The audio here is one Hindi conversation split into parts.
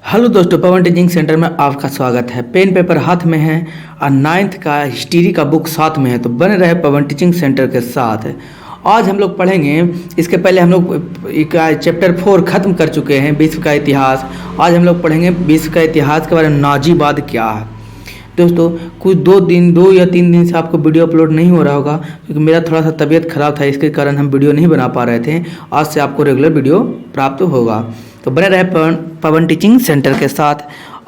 हेलो दोस्तों, पवन टीचिंग सेंटर में आपका स्वागत है। पेन पेपर हाथ में है और 9th का हिस्ट्री का बुक साथ में है, तो बने रहे पवन टीचिंग सेंटर के साथ। आज हम लोग पढ़ेंगे, इसके पहले हम लोग चैप्टर 4 ख़त्म कर चुके हैं, विश्व का इतिहास। आज हम लोग पढ़ेंगे विश्व का इतिहास के बारे में, नाजीवाद क्या है। दोस्तों कुछ 2 या 3 दिन से आपको वीडियो अपलोड नहीं हो रहा होगा, क्योंकि मेरा थोड़ा सा तबीयत ख़राब था, इसके कारण हम वीडियो नहीं बना पा रहे थे। आज से आपको रेगुलर वीडियो प्राप्त होगा, तो बने रहे पवन टीचिंग सेंटर के साथ।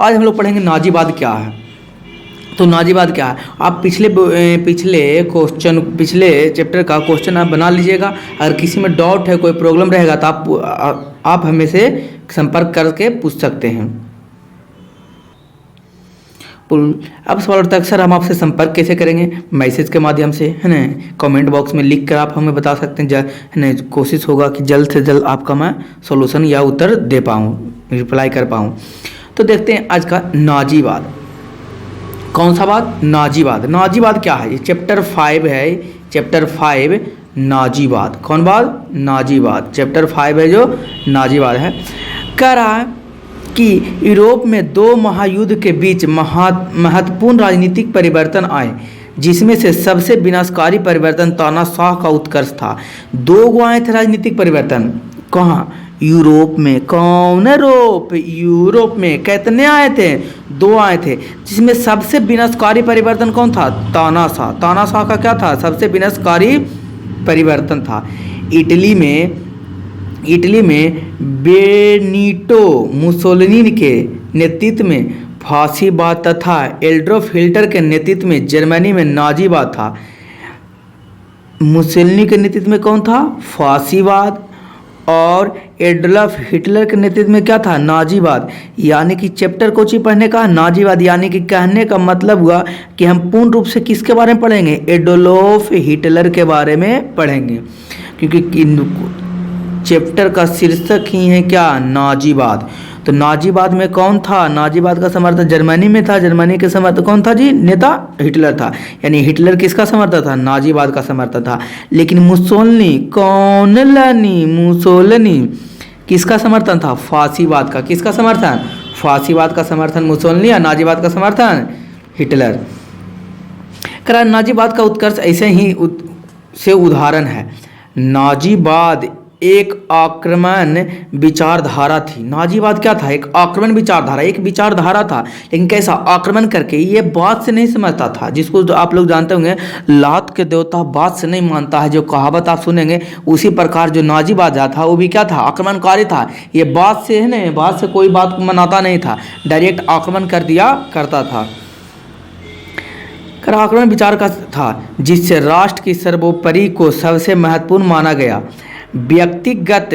आज हम लोग पढ़ेंगे नाजीवाद क्या है। तो नाजीवाद क्या है, आप पिछले चैप्टर का क्वेश्चन आप बना लीजिएगा। अगर किसी में डाउट है, कोई प्रॉब्लम रहेगा, तो आप हमें से संपर्क करके पूछ सकते हैं। अब सवाल उठता है, सर हम आपसे संपर्क कैसे करेंगे? मैसेज के माध्यम से, है ना। कमेंट बॉक्स में लिख कर आप हमें बता सकते हैं, है ना। कोशिश होगा कि जल्द से जल्द आपका मैं सॉल्यूशन या उत्तर दे पाऊँ, रिप्लाई कर पाऊँ। तो देखते हैं आज का नाजीवाद। कौन सा बात? नाजीवाद। नाजीवाद क्या है? ये चैप्टर 5 है, चैप्टर 5 नाजीवाद। कौन बात? नाजीवाद। चैप्टर 5 है जो नाजीवाद है। कह रहा है कि यूरोप में 2 महायुद्ध के बीच महत्वपूर्ण राजनीतिक परिवर्तन आए, जिसमें से सबसे विनाशकारी परिवर्तन तानाशाह का उत्कर्ष था। 2 आए थे राजनीतिक परिवर्तन। कहाँ? यूरोप में। कौन यूरोप में कितने आए थे? 2 आए थे, जिसमें सबसे विनाशकारी परिवर्तन कौन था? तानाशाह। तानाशाह का क्या था? सबसे विनाशकारी परिवर्तन था। इटली में बेनिटो मुसोलिनी के नेतृत्व में फासीवाद तथा एडोल्फ हिटलर के नेतृत्व में जर्मनी में नाजीवाद था। मुसोलिनी के नेतृत्व में कौन था? फासीवाद। और एडोल्फ हिटलर के नेतृत्व में क्या था? नाजीवाद। यानी कि चैप्टर को पढ़ने का नाजीवाद, यानी कि कहने का मतलब हुआ कि हम पूर्ण रूप से किसके बारे में पढ़ेंगे? एडोल्फ हिटलर के बारे में पढ़ेंगे, क्योंकि चैप्टर का शीर्षक ही है क्या? नाजीवाद। तो नाजीवाद में कौन था? नाजीवाद का समर्थन जर्मनी में था। जर्मनी के समर्थन कौन था जी? नेता हिटलर था। यानी हिटलर किसका समर्थन था? नाजीवाद का समर्थन था। लेकिन मुसोलिनी मुसोलिनी किसका समर्थन था? फासीवाद का। किसका समर्थन? फासीवाद का समर्थन मुसोलिनी, और नाजीवाद का समर्थन हिटलर। करा नाजीवाद का उत्कर्ष ऐसे ही से उदाहरण है। नाजीवाद एक आक्रमण विचारधारा थी। नाजीवाद क्या था? एक आक्रमण विचारधारा, एक विचारधारा था। लेकिन कैसा? आक्रमण करके। ये बात से नहीं समझता था, जिसको आप लोग जानते होंगे, लात के देवता बात से नहीं मानता है, जो कहावत आप सुनेंगे। उसी प्रकार जो नाजीवाद था वो भी क्या था? आक्रमणकारी था। ये बात से, है ना, बात से कोई बात को मनाता नहीं था, डायरेक्ट आक्रमण कर दिया करता था। आक्रमण विचार का था, जिससे राष्ट्र की सर्वोपरि को सबसे महत्वपूर्ण माना गया। व्यक्तिगत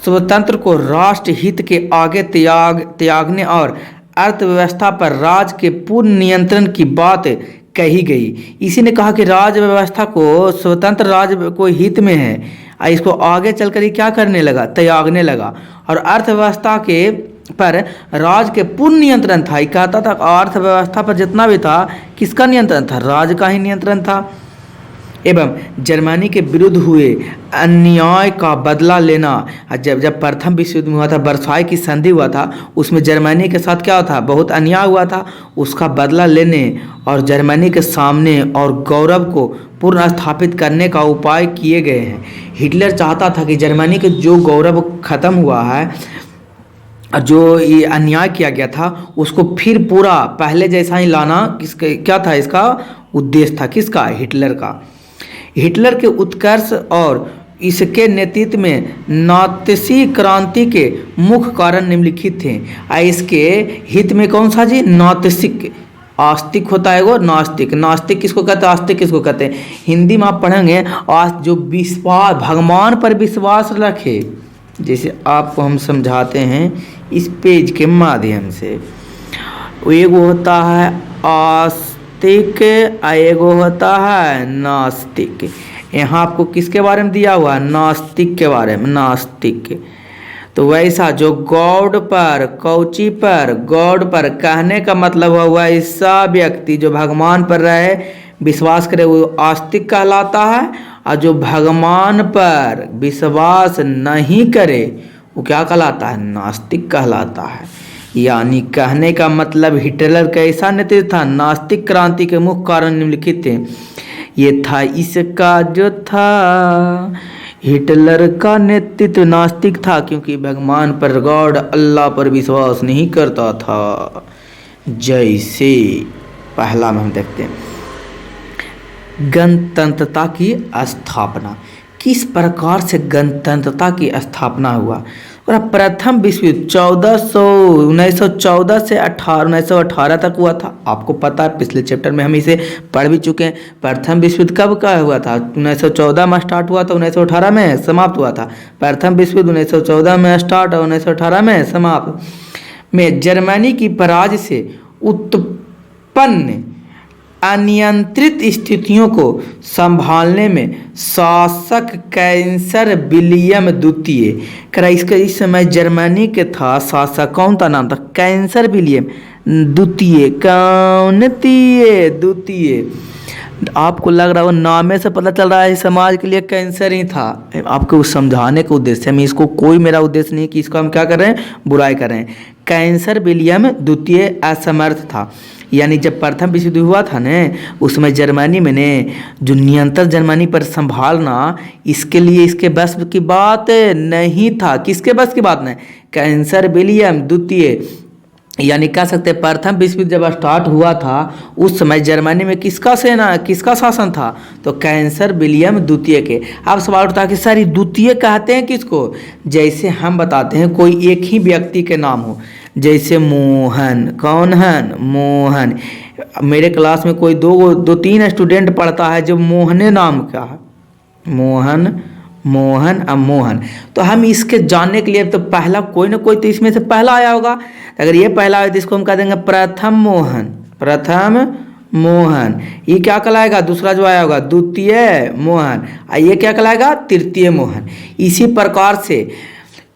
स्वतंत्र को राष्ट्र हित के आगे त्यागने और अर्थव्यवस्था पर राज के पूर्ण नियंत्रण की बात कही गई। इसी ने कहा कि राज्य व्यवस्था को, स्वतंत्र राज्य को हित में है, इसको आगे चलकर ही क्या करने लगा? त्यागने लगा। और अर्थव्यवस्था के पर राज के पूर्ण नियंत्रण था। ये कहता था अर्थव्यवस्था पर जितना भी था, किसका नियंत्रण था? राज का ही नियंत्रण था। एवं जर्मनी के विरुद्ध हुए अन्याय का बदला लेना। जब प्रथम विश्व युद्ध हुआ था, वर्साई की संधि हुआ था, उसमें जर्मनी के साथ क्या था? बहुत अन्याय हुआ था। उसका बदला लेने और जर्मनी के सामने और गौरव को पुनः स्थापित करने का उपाय किए गए हैं। हिटलर चाहता था कि जर्मनी के जो गौरव खत्म हुआ है, जो ये अन्याय किया गया था, उसको फिर पूरा पहले जैसा ही लाना क्या था? इसका उद्देश्य था। किसका? हिटलर का। हिटलर के उत्कर्ष और इसके नेतृत्व में नात्सी क्रांति के मुख्य कारण निम्नलिखित थे। इसके हित में कौन सा जी? नात्सिक। आस्तिक होता है वो, नास्तिक। नास्तिक किसको कहते हैं? आस्तिक किसको कहते हैं? हिंदी में आप पढ़ेंगे, जो विश्वास, भगवान पर विश्वास रखे, जैसे आपको हम समझाते हैं इस पेज के माध्यम से। एगो होता है आस्तिक, एगो होता है नास्तिक। यहाँ आपको किसके बारे में दिया हुआ? नास्तिक के बारे में। नास्तिक तो वैसा जो गॉड पर, कौची पर, गॉड पर कहने का मतलब हुआ ऐसा व्यक्ति जो भगवान पर रहे, विश्वास करे, वो आस्तिक कहलाता है। और जो भगवान पर विश्वास नहीं करे वो क्या कहलाता है? नास्तिक कहलाता है। यानी कहने का मतलब हिटलर कैसा नेतृत्व था? नास्तिक क्रांति के मुख्य कारण निम्नलिखित थे। ये था इसका जो था हिटलर का नेतृत्व नास्तिक था, क्योंकि भगवान पर, गॉड अल्लाह पर विश्वास नहीं करता था। जैसे पहला में हम देखते हैं गणतंत्रता की स्थापना। किस प्रकार से गणतंत्रता की स्थापना हुआ? और प्रथम विश्व युद्ध 1914 से 1918 तक हुआ था। आपको पता है, पिछले चैप्टर में हम इसे पढ़ भी चुके हैं। प्रथम विश्व युद्ध कब का हुआ था? 1914 में स्टार्ट हुआ था, 1918 में समाप्त हुआ था। प्रथम विश्व युद्ध 1914 में स्टार्ट और 1918 में समाप्त। में जर्मनी की पराजय से उत्पन्न अनियंत्रित स्थितियों को संभालने में शासक कैंसर विलियम द्वितीय करा। इसका इस समय जर्मनी के था शासक, कौन था? नाम था कैंसर विलियम द्वितीय। कौन? द्वितीय। आपको लग रहा हो नामे से पता चल रहा है समाज के लिए कैंसर ही था। आपको समझाने का उद्देश्य में, इसको कोई मेरा उद्देश्य नहीं कि इसको हम क्या कर रहे हैं, बुराई कर रहे हैं। कैंसर विलियम द्वितीय असमर्थ था। यानी जब प्रथम विश्व युद्ध हुआ था न, उसमें जर्मनी में ने जो नियंत्रण जर्मनी पर संभालना, इसके लिए इसके बस की बात नहीं था। किसके बस की बात नहीं? कैंसर विलियम द्वितीय। यानी कह सकते हैं प्रथम विश्व युद्ध जब स्टार्ट हुआ था उस समय जर्मनी में किसका शासन था? तो कैंसर विलियम द्वितीय के। अब सवाल उठता है कि सर ये द्वितीय कहते हैं किसको? जैसे हम बताते हैं कोई एक ही व्यक्ति के नाम हो, जैसे मोहन। कौन है? मोहन। मेरे क्लास में कोई दो तीन स्टूडेंट पढ़ता है जो मोहने नाम का है, मोहन अब मोहन। तो हम इसके जानने के लिए तो पहला कोई ना कोई तो इसमें से पहला आया होगा। अगर ये पहला है तो इसको हम कह देंगे प्रथम मोहन। ये क्या कहलाएगा? दूसरा जो आया होगा द्वितीय मोहन। ये क्या कहलाएगा? तृतीय मोहन। इसी प्रकार से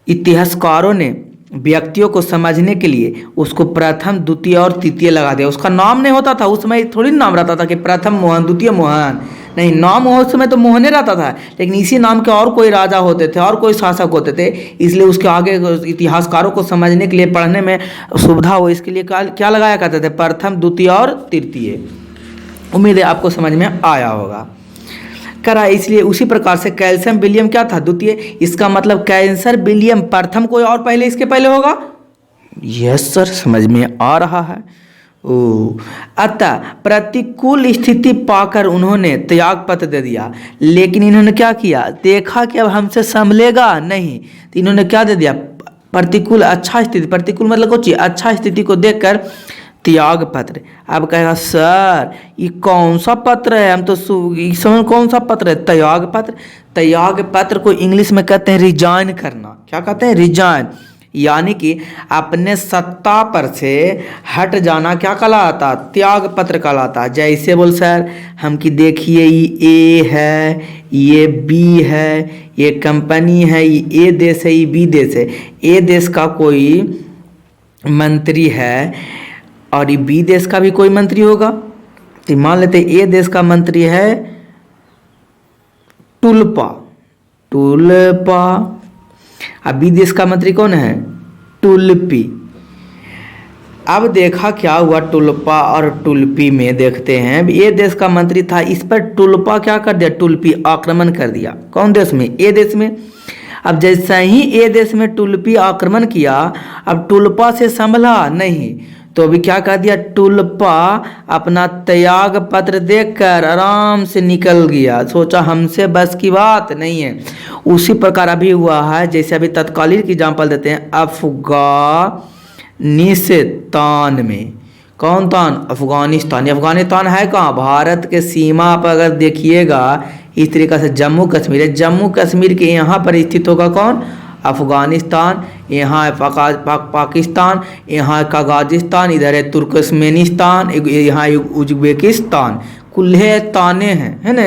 इतिहासकारों ने व्यक्तियों को समझने के लिए उसको प्रथम, द्वितीय और तृतीय लगा दिया। उसका नाम नहीं होता था उस समय, थोड़ी नाम रहता था कि प्रथम मोहन, द्वितीय मोहन। नहीं, नाम उस समय तो मोहने रहता था, लेकिन इसी नाम के और कोई राजा होते थे और कोई शासक होते थे, इसलिए उसके आगे इतिहासकारों को समझने के लिए, पढ़ने में सुविधा हो, इसके लिए क्या लगाया करते थे? प्रथम, द्वितीय और तृतीय। उम्मीद है आपको समझ में आया होगा। करा इसलिए उसी प्रकार से कैल्शियम विलियम क्या था? द्वितीय। इसका मतलब कैंसर विलियम प्रथम कोई और पहले इसके पहले होगा। यस सर, समझ में आ रहा है। अतः प्रतिकूल स्थिति पाकर उन्होंने त्याग पत्र दे दिया। लेकिन इन्होंने क्या किया? देखा कि अब हमसे संभलेगा नहीं, तो इन्होंने क्या दे दिया? प्रतिकूल अच्छा स्थिति, प्रतिकूल मतलब कुछ अच्छा स्थिति को देखकर त्याग पत्र। अब कहेगा सर ये कौन सा पत्र है? हम तो इस समय कौन सा पत्र है? त्याग पत्र। त्याग पत्र को इंग्लिश में कहते हैं रिजाइन करना। क्या कहते हैं? रिजाइन। यानी कि अपने सत्ता पर से हट जाना क्या कहलाता? त्याग पत्र कहलाता। जैसे बोल सर हम कि देखिए ये ए है, ये बी है, ये कंपनी है, ये ए देश है, ये बी देश है। ए देश का कोई मंत्री है और ये बी देश का भी कोई मंत्री होगा। तो मान लेते ए देश का मंत्री है टुलपा, अब बी देश का मंत्री कौन है? टुलपी। अब देखा क्या हुआ टुलपा और टुलपी में, देखते हैं ए देश का मंत्री था, इस पर टुलपा क्या कर दिया? टुलपी आक्रमण कर दिया। कौन देश में? ए देश में। अब जैसे ही ए देश में टुलपी आक्रमण किया, अब टुलपा से संभला नहीं, तो अभी क्या कह दिया? टुलपा अपना त्याग पत्र देकर आराम से निकल गया। सोचा हमसे बस की बात नहीं है। उसी प्रकार अभी हुआ है, जैसे अभी तत्कालीन की एग्जाम्पल देते हैं अफगानिस्तान में। कौन तान? अफगानिस्तान। अफगानिस्तान है कहाँ? भारत के सीमा पर अगर देखिएगा इस तरीक़ा से जम्मू कश्मीर है। जम्मू कश्मीर के यहाँ पर स्थित होगा कौन? अफगानिस्तान। यहाँ है पाकिस्तान, यहाँ है काजाकिस्तान, इधर है तुर्कमेनिस्तान, यहाँ उज्बेकिस्तान। कुल्हे ताने हैं, है ना?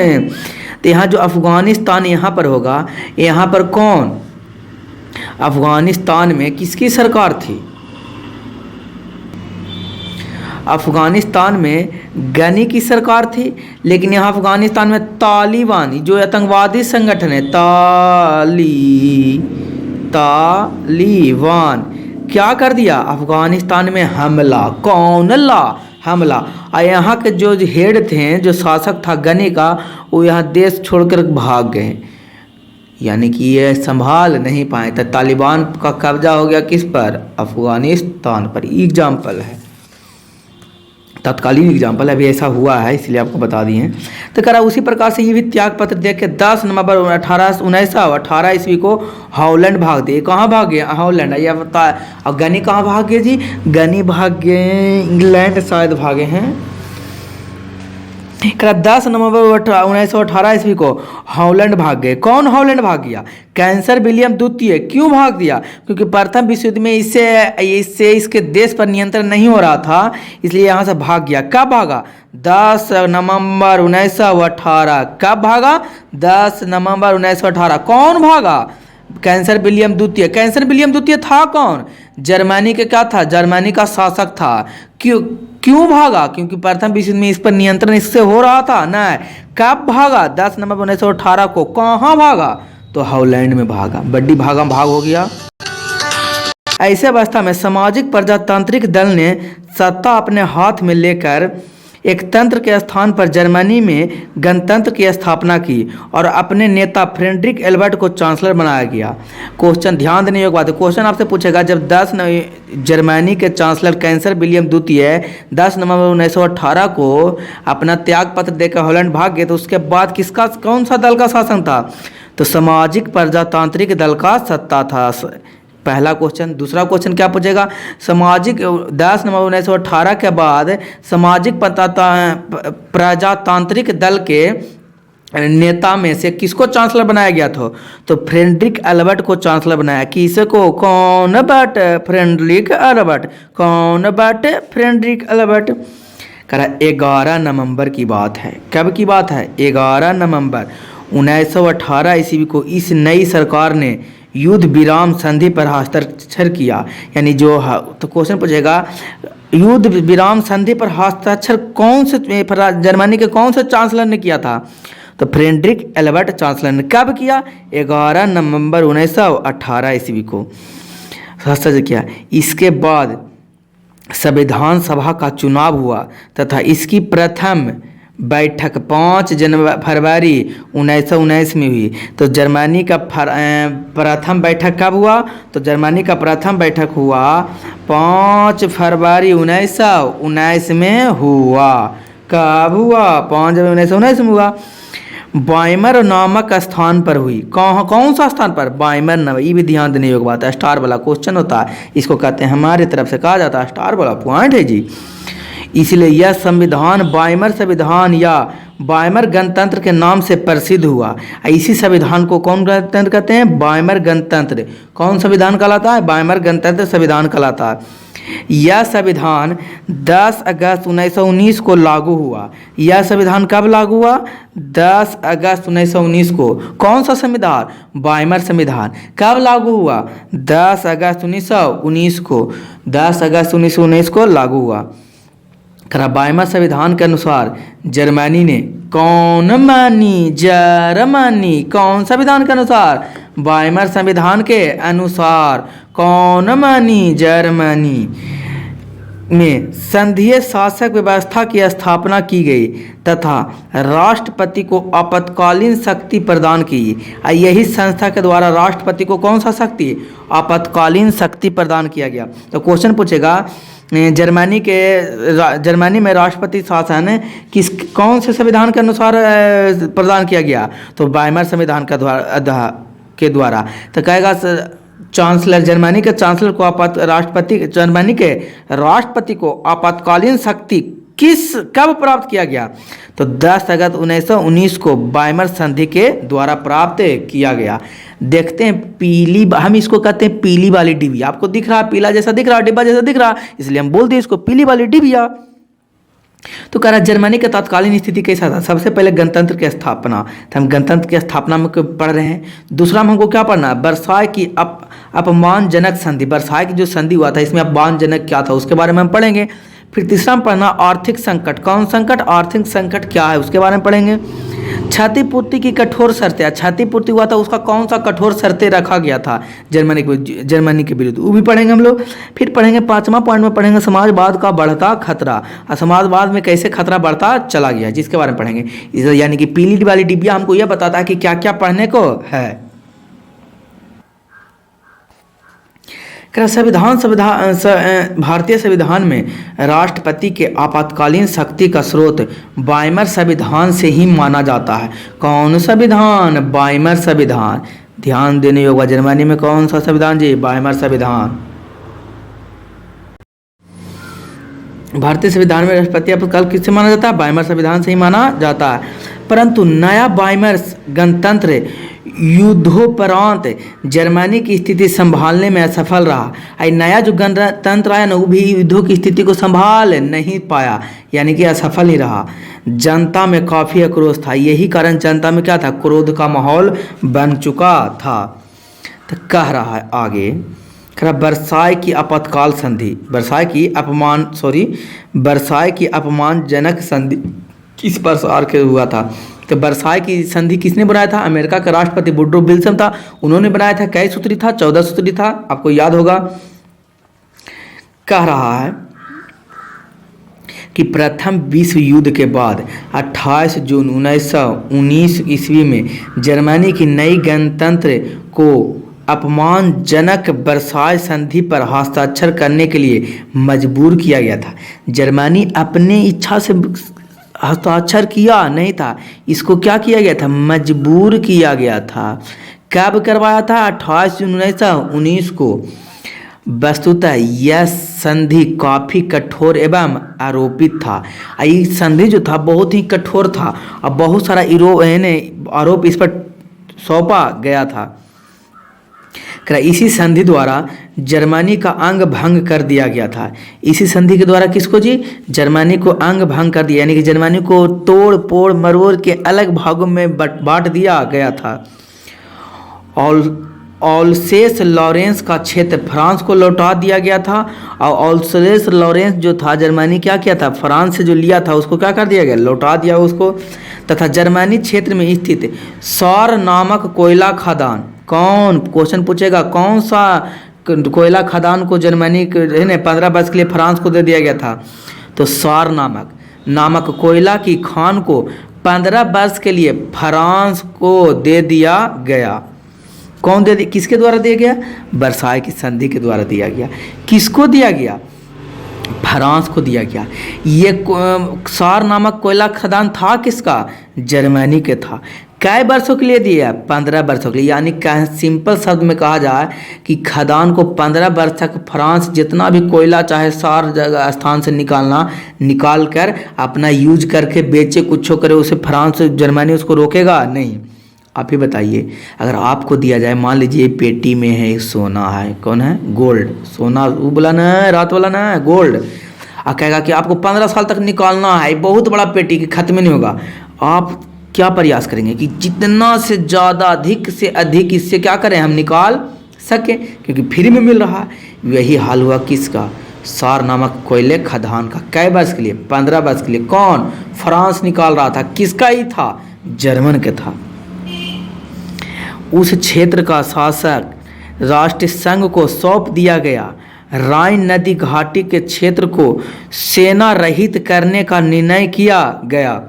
तो यहाँ जो अफगानिस्तान यहाँ पर होगा, यहाँ पर कौन? अफगानिस्तान में किसकी सरकार थी? अफगानिस्तान में गनी की सरकार थी। लेकिन यहाँ अफगानिस्तान में तालिबान जो आतंकवादी संगठन है, तालिबान क्या कर दिया, अफगानिस्तान में हमला। कौन ला, हमला। और यहाँ के जो हेड थे, जो शासक था गनी का, वो यहाँ देश छोड़कर भाग गए, यानी कि ये संभाल नहीं पाए। तो तालिबान का कब्जा हो गया किस पर, अफगानिस्तान पर। एग्जाम्पल है, तत्कालीन एग्जाम्पल अभी ऐसा हुआ है, इसलिए आपको बता दिए हैं। तो करा उसी प्रकार से ये भी त्याग पत्र दे के 10 नवंबर 1918 ईस्वी को हॉलैंड भाग दिए। कहाँ भाग गए, हॉलैंड। या बता, और गनी कहाँ भाग गए जी, गनी भाग गए इंग्लैंड, शायद भागे हैं। 10 नवंबर 1918 ईस्वी को हॉलैंड भाग गए। कौन हॉलैंड भाग गया, कैंसर विलियम द्वितीय। क्यों भाग दिया, क्योंकि प्रथम विश्व युद्ध में इससे इसके देश पर नियंत्रण नहीं हो रहा था, इसलिए यहाँ से भाग गया। कब भागा, 10 नवंबर 1918। कब भागा, 10 नवंबर 1918। कौन भागा, कैंसर विलियम द्वितीय। कैंसर विलियम द्वितीय था कौन, जर्मनी के क्या था, जर्मनी का शासक था। क्यों भागा, क्योंकि प्रथम विश्व युद्ध में इस पर नियंत्रण इससे हो रहा था ना। कब भागा, 10 नवंबर 1918 को। कहाँ भागा, तो हॉलैंड में भागा। बड्डी भागा भाग हो गया। ऐसे अवस्था में सामाजिक प्रजातांत्रिक दल ने सत्ता अपने हाथ में लेकर एक तंत्र के स्थान पर जर्मनी में गणतंत्र की स्थापना की और अपने नेता फ्रेडरिक एल्बर्ट को चांसलर बनाया गया। क्वेश्चन ध्यान देने योग्य बात है, क्वेश्चन आपसे पूछेगा जब जर्मनी के चांसलर कैंसर विलियम द्वितीय 10 नवंबर 1918 को अपना त्याग पत्र देकर हॉलैंड भाग गए, तो उसके बाद किसका, कौन सा दल का शासन था, तो सामाजिक प्रजातांत्रिक दल का सत्ता था। पहला क्वेश्चन। दूसरा क्वेश्चन क्या पूछेगा, सामाजिक 10 नवंबर 1918 के बाद सामाजिक प्रजातांत्रिक दल के नेता में से किसको चांसलर बनाया गया था, तो फ्रेडरिक एल्बर्ट को चांसलर बनाया। किसको, कौन बट, फ्रेडरिक एल्बर्ट। कौन बट, फ्रेडरिक एल्बर्ट। करा 11 नवंबर की बात है। कब की बात है, 11 नवंबर 1918 ईस्वी को इस नई सरकार ने युद्ध विराम संधि पर हस्ताक्षर किया। यानी जो, तो क्वेश्चन पूछेगा युद्ध विराम संधि पर हस्ताक्षर कौन से जर्मनी के कौन से चांसलर ने किया था, तो फ्रेडरिक एल्बर्ट चांसलर ने। कब किया, 11 नवंबर 1918 ईस्वी को हस्ताक्षर किया। इसके बाद संविधान सभा का चुनाव हुआ तथा इसकी प्रथम बैठक 5 फरवरी 1919 में हुई। तो जर्मनी का प्रथम बैठक कब हुआ, तो जर्मनी का प्रथम बैठक हुआ 5 फरवरी 1919 में हुआ। कब हुआ, 5 जनवरी 1919 में हुआ। बाइमर नामक स्थान पर हुई। कौन सा स्थान पर, बाइमर नाम। ये भी ध्यान देने योग्य बात है, स्टार वाला क्वेश्चन होता है, इसको कहते हैं, हमारी तरफ से कहा जाता है स्टार वाला पॉइंट है जी। इसलिए यह संविधान बाइमर संविधान या बाइमर गणतंत्र के नाम से प्रसिद्ध हुआ। इसी संविधान को कौन गणतंत्र कहते हैं, बाइमर गणतंत्र। कौन संविधान कहलाता है, बाइमर गणतंत्र संविधान कहलाता है। यह संविधान 10 अगस्त 1919 को लागू हुआ। यह संविधान कब लागू हुआ, 10 अगस्त 1919 को। कौन सा संविधान, बाइमर संविधान। कब लागू हुआ, 10 अगस्त 1919 को। 10 अगस्त 1919 को लागू हुआ। बाइमर संविधान के अनुसार जर्मनी ने कौन मानी, जर्मनी। कौन संविधान के अनुसार, बाइमर संविधान के अनुसार। कौन मानी, जर्मनी में संघीय शासक व्यवस्था की स्थापना की गई तथा राष्ट्रपति को आपातकालीन शक्ति प्रदान की। यही संस्था के द्वारा राष्ट्रपति को कौन सा शक्ति, आपातकालीन शक्ति प्रदान किया गया। तो क्वेश्चन पूछेगा जर्मनी में राष्ट्रपति शासन कौन से संविधान के अनुसार प्रदान किया गया, तो बाइमर संविधान के द्वारा। तो कहेगा चांसलर, जर्मनी के चांसलर को जर्मनी के राष्ट्रपति को आपातकालीन शक्ति कब प्राप्त किया गया, तो 10 अगस्त 1919 को बाइमर संधि के द्वारा प्राप्त किया गया। देखते हैं पीली, हम इसको कहते हैं पीली वाली डिबिया। आपको दिख रहा, पीला जैसा दिख रहा, डिब्बा जैसा दिख रहा, इसलिए हम बोल दिए इसको पीली वाली डिबिया। तो कह रहा जर्मनी का तत्कालीन स्थिति कैसा था, सबसे पहले गणतंत्र की स्थापना, तो हम गणतंत्र की स्थापना में पढ़ रहे हैं। दूसरा में हमको क्या पढ़ना है, वर्साय की अपमानजनक संधि। वर्साय की जो संधि हुआ था इसमें अपमानजनक क्या था उसके बारे में हम पढ़ेंगे। फिर तीसरा में पढ़ना आर्थिक संकट। कौन संकट, आर्थिक संकट क्या है उसके बारे में पढ़ेंगे। क्षतिपूर्ति की कठोर शर्तें, क्षतिपूर्ति हुआ था उसका कौन सा कठोर शर्तें रखा गया था जर्मनी के विरुद्ध, वो भी पढ़ेंगे हम लोग। फिर पढ़ेंगे 5वां पॉइंट में पढ़ेंगे समाजवाद का बढ़ता खतरा, और समाजवाद में कैसे खतरा बढ़ता चला गया जिसके बारे में पढ़ेंगे। यानी कि पीली वाली डिबिया हमको यह बताता है कि क्या क्या पढ़ने को है। भारतीय संविधान में राष्ट्रपति के आपातकालीन शक्ति का स्रोत वाइमर संविधान से ही माना जाता है। कौन संविधान? वाइमर संविधान। ध्यान देने योग्य, जर्मनी में कौन सा संविधान जी? वाइमर संविधान। भारतीय संविधान में राष्ट्रपति आपातकाल किससे माना जाता है? वाइमर संविधान से ही माना जाता है। परंतु नया वाइमर गणतंत्र युद्धोपरांत जर्मनी की स्थिति संभालने में असफल रहा। नया जो गणतंत्र आया ना वो भी युद्धों की स्थिति को संभाल नहीं पाया, यानी कि असफल ही रहा। जनता में काफ़ी आक्रोश था, यही कारण जनता में क्या था? क्रोध का माहौल बन चुका था। तो कह रहा है आगे, कह रहा वर्साय की आपातकाल संधि, वर्साय की अपमानजनक संधि किस प्रकार के हुआ था? तो वर्साय की संधि किसने बनाया था? अमेरिका का राष्ट्रपति वुडरो विल्सन था, उन्होंने बनाया था। कई सूत्री था? 14 सूत्री था, आपको याद होगा। कह रहा है कि प्रथम विश्व युद्ध के बाद 28 जून 1919 ईस्वी में जर्मनी की नई गणतंत्र को अपमानजनक वर्साय संधि पर हस्ताक्षर करने के लिए मजबूर किया गया था। जर्मनी अपने इच्छा से हस्ताक्षर किया नहीं था, इसको क्या किया गया था? मजबूर किया गया था। कब करवाया था? 28 जून 1919 को। वस्तुतः यह संधि काफ़ी कठोर एवं आरोपित था। ये संधि जो था बहुत ही कठोर था और बहुत सारा आरोप इस पर सौंपा गया था। इसी संधि द्वारा जर्मनी का अंग भंग कर दिया गया था। इसी संधि के द्वारा किसको जी? जर्मनी को अंग भंग कर दिया, यानी कि जर्मनी को तोड़ फोड़ मरोड़ के अलग भागों में बांट दिया गया था। ऑल्सेस लॉरेंस का क्षेत्र फ्रांस को लौटा दिया गया था। और ऑल्सेस लॉरेंस जो था जर्मनी क्या किया था? फ्रांस से जो लिया था उसको क्या कर दिया गया? लौटा दिया उसको। तथा जर्मनी क्षेत्र में स्थित सौर नामक कोयला खदान, कौन क्वेश्चन पूछेगा, कौन सा कोयला खदान को जर्मनी के 15 वर्ष के लिए फ्रांस को दे दिया गया था? तो सौर नामक कोयला की खान को 15 वर्ष के लिए फ्रांस को दे दिया गया। कौन दे दिया? किसके द्वारा दिया गया? वर्साय की संधि के द्वारा दिया गया। किसको दिया गया? फ्रांस को दिया गया। ये सौर नामक कोयला खदान था किसका? जर्मनी के था। कई वर्षों के लिए दिया? 15 वर्षों के लिए। यानी सिंपल शब्द में कहा जाए कि खदान को 15 वर्ष तक फ्रांस जितना भी कोयला चाहे सार जगह स्थान से निकाल कर अपना यूज करके बेचे, कुछ करे, उसे फ्रांस जर्मनी उसको रोकेगा नहीं। आप ही बताइए, अगर आपको दिया जाए, मान लीजिए पेटी में है सोना है, कौन है? गोल्ड। सोना वो बोला ना है, रात वाला ना है, गोल्ड। और कहेगा कि आपको 15 साल तक निकालना है, बहुत बड़ा पेटी कि खत्म नहीं होगा। आप क्या प्रयास करेंगे कि जितना से ज़्यादा अधिक से अधिक इससे क्या करें हम निकाल सकें, क्योंकि फ्री में मिल रहा है। वही हाल हुआ किसका? सार नामक कोयले खदान का। कै वर्ष के लिए? 15 वर्ष के लिए। कौन? फ्रांस निकाल रहा था। किसका ही था? जर्मन के था। उस क्षेत्र का शासक राष्ट्रीय संघ को सौंप दिया गया। राइन नदी घाटी के क्षेत्र को सेना रहित करने का निर्णय किया गया।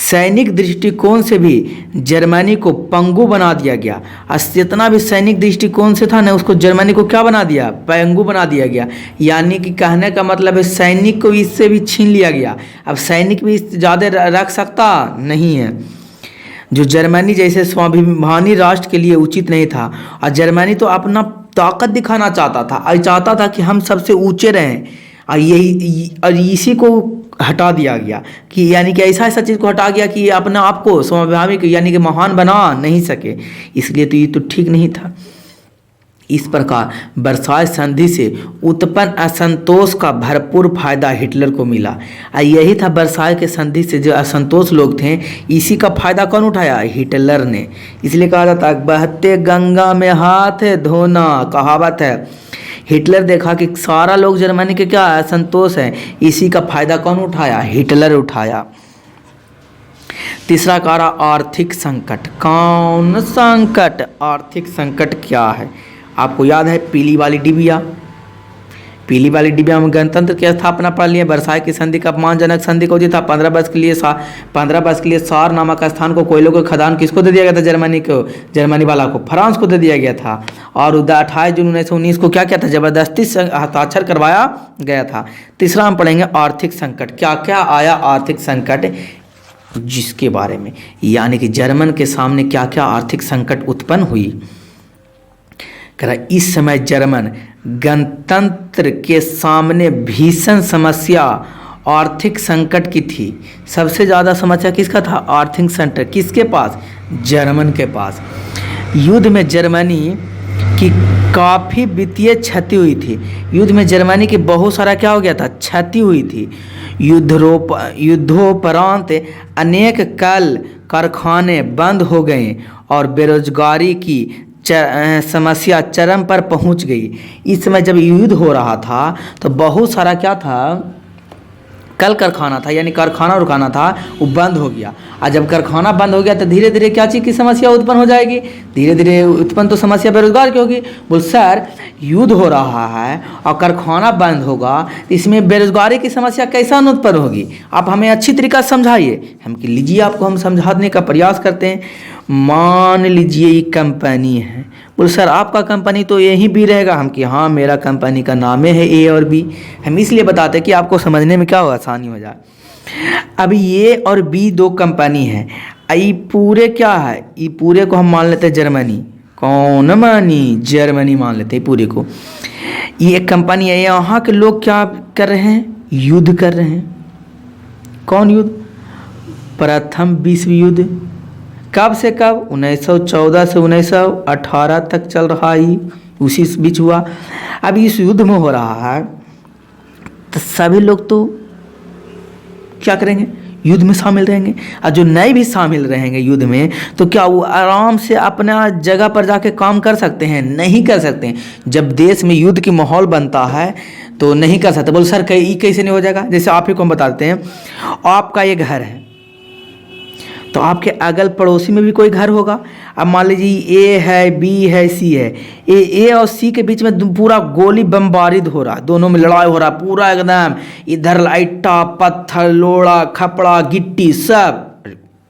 सैनिक दृष्टिकोण से भी जर्मनी को पंगु बना दिया गया। जितना भी सैनिक दृष्टिकोण से था ना, उसको जर्मनी को क्या बना दिया? पंगु बना दिया गया। यानी कि कहने का मतलब है सैनिक को इससे भी छीन लिया गया। अब सैनिक भी ज़्यादा रख सकता नहीं है, जो जर्मनी जैसे स्वाभिमानी राष्ट्र के लिए उचित नहीं था। और जर्मनी तो अपना ताकत दिखाना चाहता था और चाहता था कि हम सबसे ऊंचे रहें, और इसी को हटा दिया गया कि यानी कि ऐसा चीज़ को हटा गया कि अपने आप को स्वाभाविक यानी कि महान बना नहीं सके। इसलिए तो ये तो ठीक नहीं था। इस प्रकार वर्साय संधि से उत्पन्न असंतोष का भरपूर फायदा हिटलर को मिला। और यही था वर्साय के संधि से जो असंतोष लोग थे, इसी का फायदा कौन उठाया? हिटलर ने। इसलिए कहा जाता है बहते गंगा में हाथ धोना, कहावत है। हिटलर देखा कि सारा लोग जर्मनी के क्या असंतोष है, इसी का फायदा कौन उठाया? हिटलर उठाया। तीसरा कह रहा आर्थिक संकट। कौन संकट? आर्थिक संकट क्या है? आपको याद है पीली वाली डिबिया? पीली वाली डिबिया में गणतंत्र की स्थापना पढ़ लिए। वर्साई की संधि का अपमानजनक संधि को था। 15 वर्ष के लिए सार नामक स्थान को, कोयलों की खदान किसको दे दिया गया था? जर्मनी वाला को, फ्रांस को दे दिया गया था। और 28 जून 1919 को क्या किया था? जबरदस्ती से हस्ताक्षर करवाया गया था। तीसरा हम पढ़ेंगे आर्थिक संकट। क्या क्या आया आर्थिक संकट जिसके बारे में, यानी कि जर्मन के सामने क्या क्या आर्थिक संकट उत्पन्न हुई। कह रहा इस समय जर्मन गणतंत्र के सामने भीषण समस्या आर्थिक संकट की थी। सबसे ज़्यादा समस्या किसका था? आर्थिक संकट। किसके पास? जर्मन के पास। युद्ध में जर्मनी की काफ़ी वित्तीय क्षति हुई थी। युद्ध में जर्मनी की बहुत सारा क्या हो गया था? क्षति हुई थी। युद्धोपरांत अनेक कल कारखाने बंद हो गए और बेरोजगारी की समस्या चरम पर पहुंच गई। इस समय जब युद्ध हो रहा था तो बहुत सारा क्या था? कल कारखाना था, यानी कारखाना रुकाना था, वो बंद हो गया। और जब कारखाना बंद हो गया तो धीरे धीरे क्या चीज़ की समस्या उत्पन्न हो जाएगी? धीरे धीरे उत्पन्न तो समस्या बेरोजगार की होगी। बोल सर युद्ध हो रहा है और कारखाना बंद होगा, इसमें बेरोजगारी की समस्या कैसा उत्पन्न होगी? आप हमें अच्छी तरीका से समझाइए। हम कि लीजिए आपको हम समझाने का प्रयास करते हैं। मान लीजिए ये कंपनी है। बोल सर आपका कंपनी तो यहीं भी रहेगा? हम कि हाँ मेरा कंपनी का नाम है ए और बी। हम इसलिए बताते हैं कि आपको समझने में क्या हो, आसानी हो जाए। अब ए और बी दो कंपनी है। ये पूरे क्या है? ये पूरे को हम मान लेते हैं जर्मनी। कौन मानी? जर्मनी मान लेते हैं पूरे को। ये एक कंपनी है। यहाँ के लोग क्या कर रहे हैं? युद्ध कर रहे हैं। कौन युद्ध? प्रथम विश्व युद्ध। कब से कब? 1914 से 1918 तक चल रहा है, उसी बीच हुआ। अब इस युद्ध में हो रहा है तो सभी लोग तो क्या करेंगे? युद्ध में शामिल रहेंगे। और जो नए भी शामिल रहेंगे युद्ध में तो क्या वो आराम से अपना जगह पर जाके काम कर सकते हैं? नहीं कर सकते हैं। जब देश में युद्ध की माहौल बनता है तो नहीं कर सकते। बोल सर ये कैसे नहीं हो जाएगा? जैसे आप ही को हम बताते हैं, आपका ये घर है तो आपके अगल पड़ोसी में भी कोई घर होगा। अब मान लीजिए ए है, बी है, सी है। ए और सी के बीच में पूरा गोली बमबारिश हो रहा है, दोनों में लड़ाई हो रहा है पूरा एकदम। इधर लाइटा पत्थर लोड़ा खपड़ा गिट्टी सब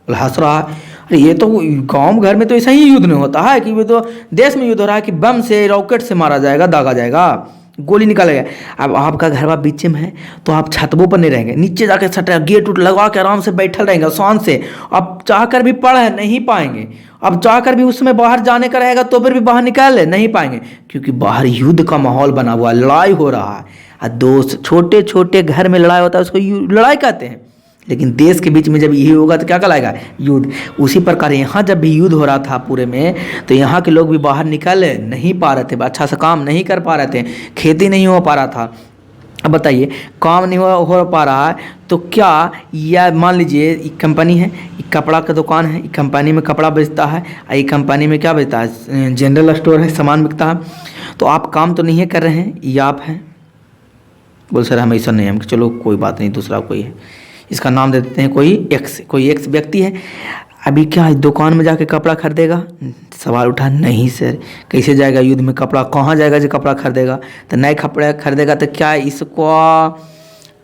हंस रहा है। अरे ये तो गांव घर में तो ऐसा ही युद्ध नहीं होता है कि वो तो देश में युद्ध हो रहा है कि बम से रॉकेट से मारा जाएगा, दागा जाएगा, गोली निकालेगा। अब आपका घर बार बीच में है तो आप छतों पर नहीं रहेंगे, नीचे जाकर छत गेट उट लगा के आराम से बैठल रहेंगे शान से। अब चाहकर भी पढ़ नहीं पाएंगे। अब चाहकर भी उसमें बाहर जाने का रहेगा तो फिर भी बाहर निकाल नहीं पाएंगे, क्योंकि बाहर युद्ध का माहौल बना हुआ, लड़ाई हो रहा है। और दोस्त छोटे छोटे घर में लड़ाई होता है उसको लड़ाई कहते हैं। लेकिन देश के बीच में जब यही होगा तो क्या कहलाएगा? युद्ध। उसी प्रकार यहाँ जब भी युद्ध हो रहा था पूरे में तो यहाँ के लोग भी बाहर निकल नहीं पा रहे थे, अच्छा से काम नहीं कर पा रहे थे, खेती नहीं हो पा रहा था। अब बताइए काम नहीं हो पा रहा है तो क्या, या मान लीजिए एक कंपनी है, एक कपड़ा का दुकान है, एक कंपनी में कपड़ा बेचता है, एक कंपनी में क्या बेचता है? जनरल स्टोर है, सामान बिकता है। तो आप काम तो नहीं कर रहे हैं, ये आप हैं। बोल सर हम ऐसा नहीं, हम चलो कोई बात नहीं, दूसरा कोई है, इसका नाम दे देते हैं कोई एक्स व्यक्ति है। अभी क्या है दुकान में जाके कपड़ा खरीदेगा? सवाल उठा नहीं सर कैसे जाएगा युद्ध में कपड़ा, कहाँ जाएगा जो कपड़ा खरीदेगा? तो नए कपड़े खरीदेगा तो क्या इसको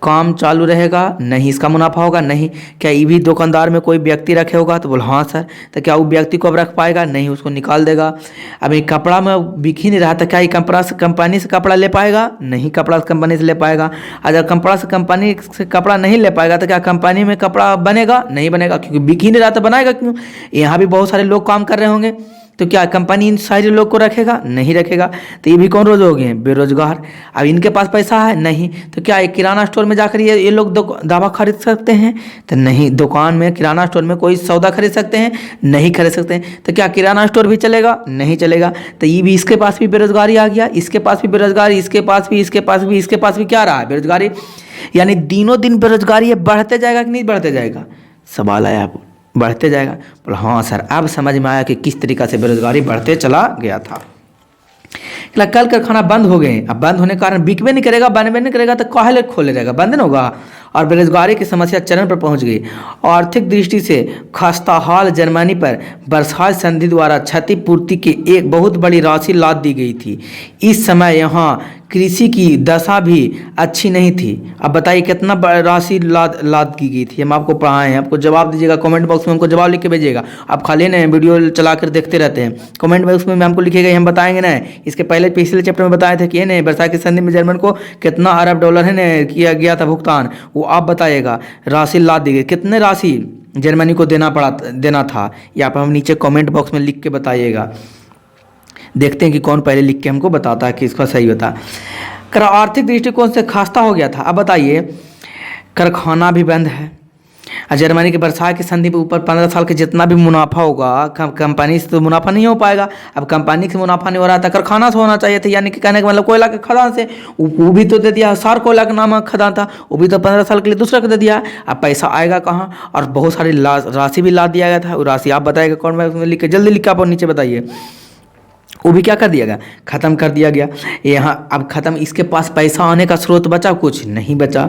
काम चालू रहेगा? नहीं। इसका मुनाफा होगा? नहीं। क्या ये भी दुकानदार में कोई व्यक्ति रखे होगा? तो बोल हाँ सर। तो क्या वो व्यक्ति को अब रख पाएगा? नहीं, उसको निकाल देगा। अब ये कपड़ा में बिक ही नहीं रहा तो क्या ये कंपनी से कपड़ा ले पाएगा? नहीं, कपड़ा कंपनी से ले पाएगा। अगर कपड़ा से कंपनी से कपड़ा नहीं ले पाएगा तो क्या कंपनी में कपड़ा बनेगा? नहीं बनेगा, क्योंकि बिक ही नहीं रहा तो बनाएगा क्यों? यहाँ भी बहुत सारे लोग काम कर रहे होंगे तो क्या कंपनी इन सारे लोग को रखेगा? नहीं रखेगा। तो ये भी कौन रोज हो गए? बेरोजगार। अब इनके पास पैसा है? नहीं। तो क्या एक किराना स्टोर में जाकर ये लोग दवा खरीद सकते हैं? तो नहीं। दुकान में किराना स्टोर में कोई सौदा खरीद सकते हैं? नहीं खरीद सकते हैं। तो क्या किराना स्टोर भी चलेगा? नहीं चलेगा। तो ये भी, इसके पास भी बेरोजगारी आ गया, इसके पास भी बेरोजगारी, इसके पास भी, इसके पास भी, इसके पास भी क्या रहा है? बेरोजगारी। यानी दिनों दिन बेरोजगारी बढ़ते जाएगा कि नहीं बढ़ते जाएगा? सवाल आया, बढ़ते जाएगा। बोला हाँ सर अब समझ में आया कि किस तरीक़ा से बेरोजगारी बढ़ते चला गया था। कल कारखाना बंद हो गए, अब बंद होने के कारण बिकवे नहीं करेगा, बनवे नहीं करेगा तो काहे खोले रहेगा? बंद नहीं होगा। और बेरोजगारी की समस्या चरम पर पहुंच गई। आर्थिक दृष्टि से खस्ताहाल जर्मनी पर वर्साय संधि द्वारा क्षतिपूर्ति की एक बहुत बड़ी राशि लाद दी गई थी। इस समय यहाँ कृषि की दशा भी अच्छी नहीं थी। अब बताइए कितना राशि लाद की गई थी। हम आपको पढ़ाए हैं, आपको जवाब दीजिएगा कमेंट बॉक्स में, हमको जवाब लिख के भेजिएगा। आप खाली ना वीडियो चला कर देखते रहते हैं, कमेंट बॉक्स में हमको लिखिएगा, हम बताएंगे ना। इसके पहले पिछले चैप्टर में बताए थे कि है वर्साय की संधि में जर्मन को कितना अरब डॉलर है ना किया गया था भुगतान, वो आप बताइएगा। राशि लाद दी गई, कितने राशि जर्मनी को देना था, या आप हम नीचे कमेंट बॉक्स में लिख के बताइएगा। देखते हैं कि कौन पहले लिख के हमको बताता है कि इसका सही होता। आर्थिक दृष्टिकोण से खस्ता हो गया था। अब बताइए, कारखाना भी बंद है। जर्मनी के वर्साय की संधि पे ऊपर 15 साल के जितना भी मुनाफा होगा, कंपनी से तो मुनाफा नहीं हो पाएगा। अब कंपनी से मुनाफा नहीं हो रहा था, कारखाना से होना चाहिए था, यानी कि कहने का मतलब कोयला के खदान से वो भी तो दे दिया। सार कोयला का नाम खदान था, वो भी तो 15 साल के लिए दूसरा को दे दिया। अब पैसा आएगा कहाँ, और बहुत सारी राशि भी ला दिया गया था। वो राशि आप बताइएगा कौन में लिख के, जल्दी लिख के आप नीचे बताइए। वो भी क्या कर दिया गया, ख़त्म कर दिया गया। यहाँ अब ख़त्म, इसके पास पैसा आने का स्रोत बचा, कुछ नहीं बचा।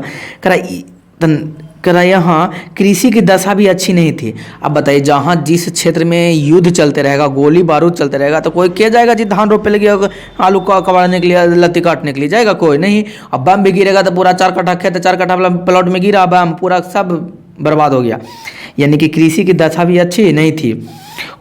करा यहाँ कृषि की दशा भी अच्छी नहीं थी। अब बताइए, जहाँ जिस क्षेत्र में युद्ध चलते रहेगा, गोली बारूद चलते रहेगा, तो कोई क्या जाएगा जी धान रोपे लगे, आलू का कबाड़ने के लिए, लत्ती काटने के लिए जाएगा? कोई नहीं। अब बम भी गिरेगा तो पूरा 4 कट्ठा खेत, 4 कट्ठा प्लॉट में गिरा बम, पूरा सब बर्बाद हो गया। यानी कि कृषि की दशा भी अच्छी नहीं थी।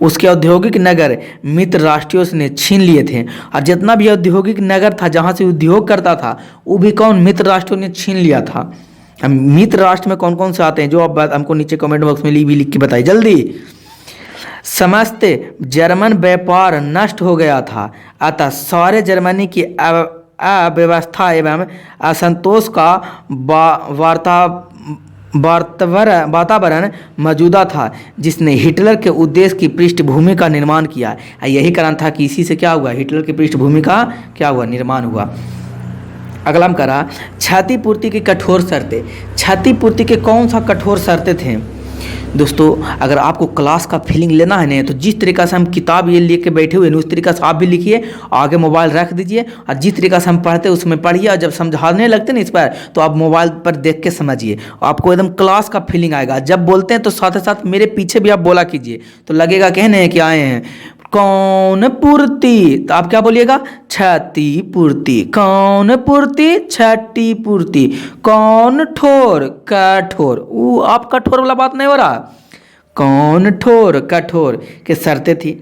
उसके औद्योगिक नगर मित्र राष्ट्रों ने छीन लिए थे, और जितना भी औद्योगिक नगर था जहाँ से उद्योग करता था, वो भी कौन, मित्र राष्ट्रों ने छीन लिया था। अब मित्र राष्ट्र में कौन कौन से आते हैं, जो आप हमको नीचे कमेंट बॉक्स में भी लिख के बताइए जल्दी। समस्त जर्मन व्यापार नष्ट हो गया था, अतः सारे जर्मनी की अव्यवस्था एवं असंतोष का वातावरण मौजूदा था, जिसने हिटलर के उद्देश्य की पृष्ठभूमि का निर्माण किया। यही कारण था कि इसी से क्या हुआ, हिटलर की पृष्ठभूमि का क्या हुआ, निर्माण हुआ। अगला हम करा क्षतिपूर्ति की कठोर शर्तें। क्षतिपूर्ति के कौन सा कठोर शर्तें थे दोस्तों? अगर आपको क्लास का फीलिंग लेना है ना, तो जिस तरीका से हम किताब ये लेके बैठे हुए हैं उस तरीका से आप भी लिखिए, आगे मोबाइल रख दीजिए, और जिस तरीका से हम पढ़ते हैं उसमें पढ़िए, और जब समझाने लगते ना इस पर, तो आप मोबाइल पर देख के समझिए, आपको एकदम क्लास का फीलिंग आएगा। जब बोलते हैं तो साथ साथ मेरे पीछे भी आप बोला कीजिए, तो लगेगा कहने कि आए हैं। कौन पूर्ति, तो आप क्या बोलिएगा, क्षतिपूर्ति। कौन पूर्ति, क्षतिपूर्ति। कौन ठोर, कठोर। वो आप कठोर वाला बात नहीं हो रहा, कौन ठोर, कठोर के शर्तें थी।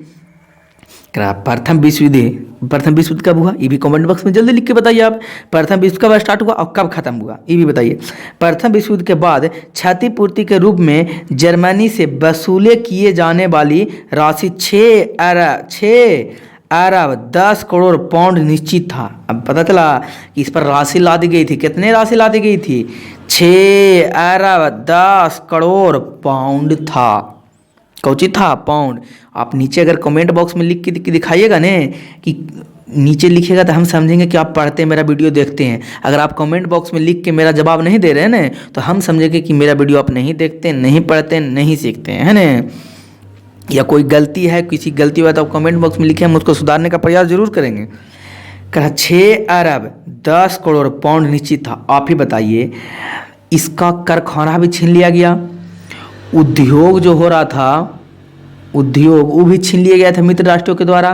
प्रथम विश्व युद्ध कब हुआ, ये भी कमेंट बॉक्स में जल्दी लिख के बताइए आप। प्रथम विश्व कब स्टार्ट हुआ और कब खत्म हुआ, ये भी बताइए। प्रथम विश्व युद्ध के बाद क्षतिपूर्ति के रूप में जर्मनी से वसूले किए जाने वाली राशि 6 अरब 10 करोड़ पाउंड निश्चित था। अब पता चला कि इस पर राशि ला दी गई थी। कितने राशि ला दी गई थी? 6 अरब 10 करोड़ पाउंड था। कौची था, पाउंड। आप नीचे अगर कमेंट बॉक्स में लिख के दिखाइएगा ने, कि नीचे लिखिएगा तो हम समझेंगे कि आप पढ़ते हैं, मेरा वीडियो देखते हैं। अगर आप कमेंट बॉक्स में लिख के मेरा जवाब नहीं दे रहे हैं ना, तो हम समझेंगे कि मेरा वीडियो आप नहीं देखते, नहीं पढ़ते, नहीं सीखते हैं, है ना। या कोई गलती है, किसी गलती हुआ तो आप कमेंट बॉक्स में लिखे, हम उसको सुधारने का प्रयास जरूर करेंगे। कहा 6 अरब 10 करोड़ पाउंड निश्चित था। आप ही बताइए, इसका कारखाना भी छीन लिया गया, उद्योग जो हो रहा था, उद्योग वो भी छीन लिया गया था मित्र राष्ट्रों के द्वारा।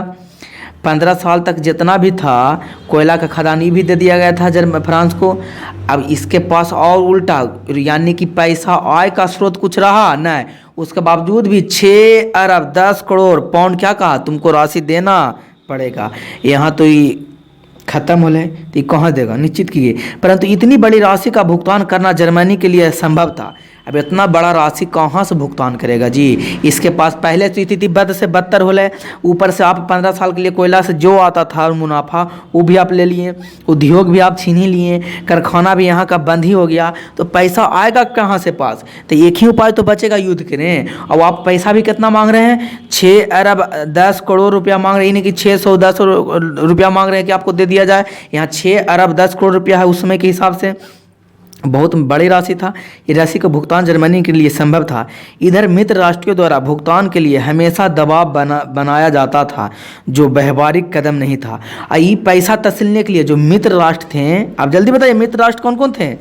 15 साल तक जितना भी था कोयला का खदानी भी दे दिया गया था फ्रांस को। अब इसके पास और उल्टा, यानी कि पैसा आय का स्रोत कुछ रहा नहीं, उसके बावजूद भी 6 अरब 10 करोड़ पाउंड क्या कहा, तुमको राशि देना पड़ेगा। यहाँ तो ये खत्म हो ले तो ये कहाँ देगा, निश्चित कीजिए। परंतु इतनी बड़ी राशि का भुगतान करना जर्मनी के लिए असंभव था। अब इतना बड़ा राशि कहाँ से भुगतान करेगा जी? इसके पास पहले से स्थिति बद से बदतर हो ले, ऊपर से आप 15 साल के लिए कोयला से जो आता था मुनाफा वो भी आप ले लिए, उद्योग भी आप छीन ही लिए, कारखाना भी यहाँ का बंद ही हो गया, तो पैसा आएगा कहाँ से पास? तो एक ही उपाय तो बचेगा, युद्ध करें। अब आप पैसा भी कितना मांग रहे हैं? 6 अरब 10 करोड़ रुपया मांग रहे हैं, यानी कि 610 रुपया मांग रहे हैं कि आपको दे दिया जाए। यहाँ 6 अरब 10 करोड़ रुपया है, उस समय के हिसाब से बहुत बड़ी राशि था। ये राशि का भुगतान जर्मनी के लिए संभव था। इधर मित्र राष्ट्रों द्वारा भुगतान के लिए हमेशा दबाव बनाया जाता था, जो व्यवहारिक कदम नहीं था। ये पैसा तसलने के लिए जो मित्र राष्ट्र थे, आप जल्दी बताइए मित्र राष्ट्र कौन कौन थे?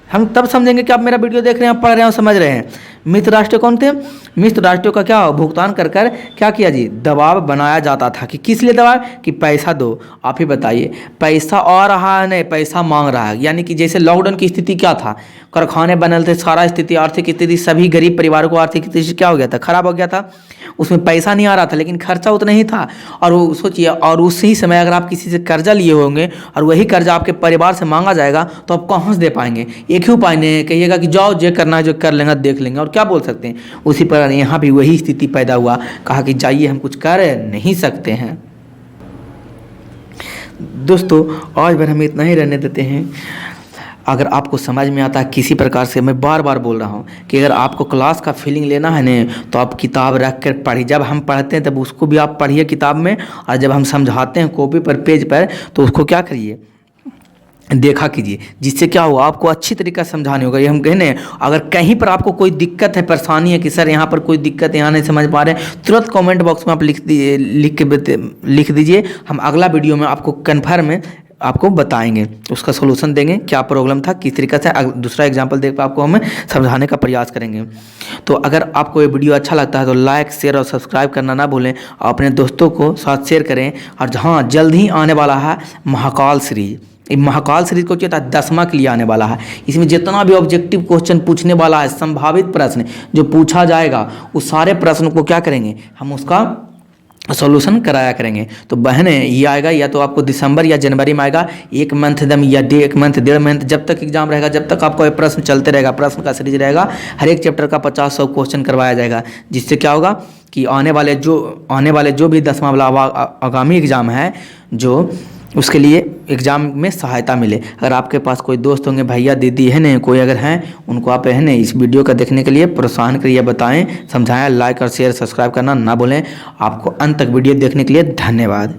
हम तब समझेंगे कि आप मेरा वीडियो देख रहे हैं, आप पढ़ रहे हैं और समझ रहे हैं। मित्र राष्ट्र कौन थे? मित्र राष्ट्रों का क्या भुगतान कर कर क्या किया जी, दबाव बनाया जाता था। कि किस लिए दबाव? कि पैसा दो। आप ही बताइए, पैसा आ रहा है नहीं, पैसा मांग रहा है। यानी कि जैसे लॉकडाउन की स्थिति क्या था, कारखाने बनल थे, सारा स्थिति, आर्थिक स्थिति, सभी गरीब परिवारों को आर्थिक स्थिति क्या हो गया था, खराब हो गया था। उसमें पैसा नहीं आ रहा था, लेकिन खर्चा उतना ही था। और वो सोचिए, और उसी समय अगर आप किसी से कर्जा लिए होंगे और वही कर्जा आपके परिवार से मांगा जाएगा, तो आप कहाँ से दे पाएंगे? एक ही उपाय नहीं है, कहिएगा कि जाओ जो करना है जो कर लेंगे, देख लेंगे, और क्या बोल सकते हैं। उसी पर यहाँ भी वही स्थिति पैदा हुआ, कहा कि जाइए हम कुछ कर नहीं सकते हैं। दोस्तों आज भर हमें इतना ही रहने देते हैं। अगर आपको समझ में आता है किसी प्रकार से, मैं बार बार बोल रहा हूँ कि अगर आपको क्लास का फीलिंग लेना है ना, तो आप किताब रख कर पढ़िए। जब हम पढ़ते हैं तब उसको भी आप पढ़िए किताब में, और जब हम समझाते हैं कॉपी पर, पेज पर, तो उसको क्या करिए, देखा कीजिए। जिससे क्या हुआ, आपको अच्छी तरीक़े से समझाने होगा। ये हम कहने, अगर कहीं पर आपको कोई दिक्कत है, परेशानी है कि सर यहाँ पर कोई दिक्कत है, यहाँ नहीं समझ पा रहे हैं, तुरंत कमेंट बॉक्स में आप लिख दीजिए। हम अगला वीडियो में आपको कन्फर्म में आपको बताएंगे, उसका सोल्यूशन देंगे, क्या प्रॉब्लम था, किस तरीके से दूसरा एग्जाम्पल देकर आपको हमें समझाने का प्रयास करेंगे। तो अगर आपको ये वीडियो अच्छा लगता है तो लाइक, शेयर और सब्सक्राइब करना ना भूलें, और अपने दोस्तों को साथ शेयर करें। और हाँ, जल्द ही आने वाला है महाकाल सीरीज। ये महाकाल सीरीज को क्या था, 10वां के लिए आने वाला है। इसमें जितना भी ऑब्जेक्टिव क्वेश्चन पूछने वाला है, संभावित प्रश्न जो पूछा जाएगा, उस सारे प्रश्न को क्या करेंगे, हम उसका सॉल्यूशन कराया करेंगे। तो बहनें, ये आएगा या तो आपको दिसंबर या जनवरी में आएगा, 1 मंथ दम या 1 मंथ 1.5 मंथ, जब तक एग्जाम रहेगा, जब तक आपका ये प्रश्न चलते रहेगा, प्रश्न का सीरीज रहेगा। हर एक चैप्टर का 50-100 क्वेश्चन करवाया जाएगा, जिससे क्या होगा कि आने वाले जो भी 10वां वाला आगामी एग्ज़ाम है, जो उसके लिए एग्ज़ाम में सहायता मिले। अगर आपके पास कोई दोस्त होंगे, भैया दीदी है ना, कोई अगर हैं, उनको आप है ना इस वीडियो का देखने के लिए प्रोत्साहन करिए, बताएं, समझाएं। लाइक और शेयर सब्सक्राइब करना ना भूलें। आपको अंत तक वीडियो देखने के लिए धन्यवाद।